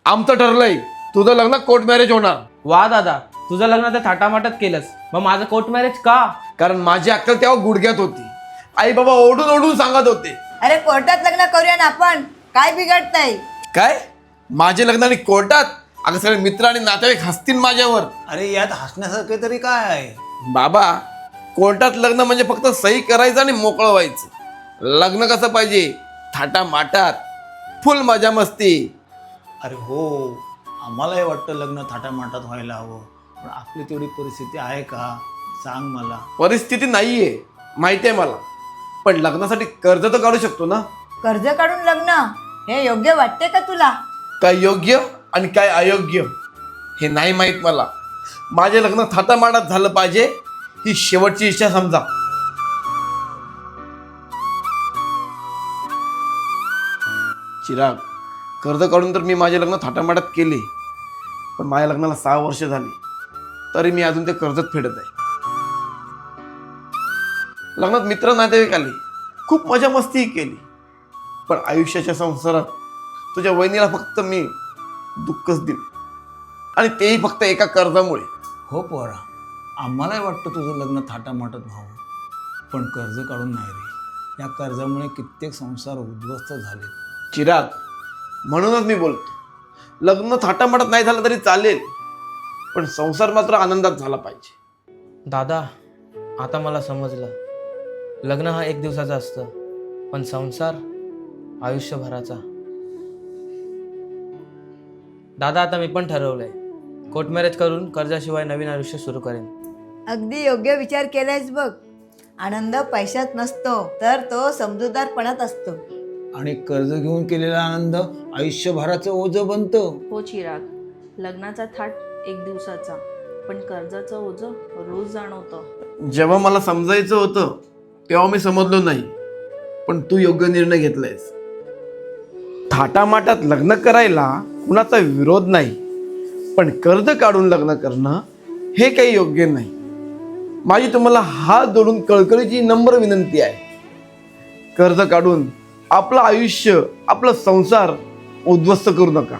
आमचं ठरलंय, तुझं लग्न कोर्ट मॅरेज होणार. वा दादा, तुझं लग्न तर थाटामाटात केलंस, मग माझं कोर्ट मॅरेज का? कारण माझी अक्कल तेव्हा गुडघ्यात होती. आई बाबा ओढून ओढून सांगत होते. अरे कोर्टात लग्न करूया ना आपण, काय बिघडतंय? काय माझे लग्न आणि कोर्टात? अगं सगळे मित्र आणि नातेवाईक हसतील माझ्यावर. अरे यात हसण्यासारखं तरी काय आहे? बाबा, कोर्टात लग्न म्हणजे फक्त सही करायचं आणि मोकळं व्हायचं. लग्न कसं पाहिजे? थाटामाटात, फुल मजा मस्ती. अरे हो, आम्हालाही वाटतं लग्न थाटामाटात व्हायला हवं, पण आपली तेवढी परिस्थिती आहे का? सांग मला. परिस्थिती नाहीये माहिती आहे मला, पण लग्नासाठी कर्ज तर काढू शकतो ना. कर्ज काढून लग्न हे योग्य वाटते का तुला? काय योग्य आणि काय अयोग्य हे नाही माहित मला. माझे लग्न थाटामाटात झालं पाहिजे, ही शेवटची इच्छा समजा. चिराग, कर्ज काढून तर मी माझे लग्न थाटामाटात केले, पण माझ्या लग्नाला 6 वर्ष झाली, तरी मी अजून ते कर्जच फेडत आहे. लग्नात मित्र नातेवाईक आले, खूप मजा मस्ती केली, पण आयुष्याच्या संसारात तुझ्या वहिनीला फक्त मी दुःखच दिले, आणि तेही फक्त एका कर्जामुळे. हो पोरा, आम्हालाही वाटतं तुझं लग्न थाटामाटात व्हावं, पण कर्ज काढून नाही रे. या कर्जामुळे कित्येक संसार उद्ध्वस्त झाले. चिराग, म्हणूनच मी बोलतो, लग्न थाटामाटात नाही झालं तरी चालेल, पण संसार मात्र आनंदात झाला पाहिजे. दादा, आता मला समजलं, लग्न हा 1 दिवसाचा असतं, पण संसार आयुष्यभराचा. दादा, आता मी पण ठरवलंय, कोर्ट मॅरेज करून कर्जाशिवाय नवीन आयुष्य सुरू करेन. अगदी योग्य विचार केलायस बघ. आनंद पैशात नसतो, तर तो समजूतदारपणात असतो. आणि कर्ज घेऊन केलेला आनंद आयुष्यभराचं ओझं बनतं. हो चिराग, लग्नाचा थाट 1 दिवसाचा, पण कर्जाचं ओझं रोज जाणवतं. जेव्हा मला समजायचं होतं तेव्हा मी समजलो नाही, पण तू योग्य निर्णय घेतलायस. थाटामाटात लग्न करायला कुणाचा विरोध नाही, पण कर्ज काढून लग्न करणं हे काही योग्य नाही. माझी तुम्हाला हात जोडून कळकळीची नम्र विनंती आहे, कर्ज काढून आपलं आयुष्य, आपला संसार उद्ध्वस्त करू नका.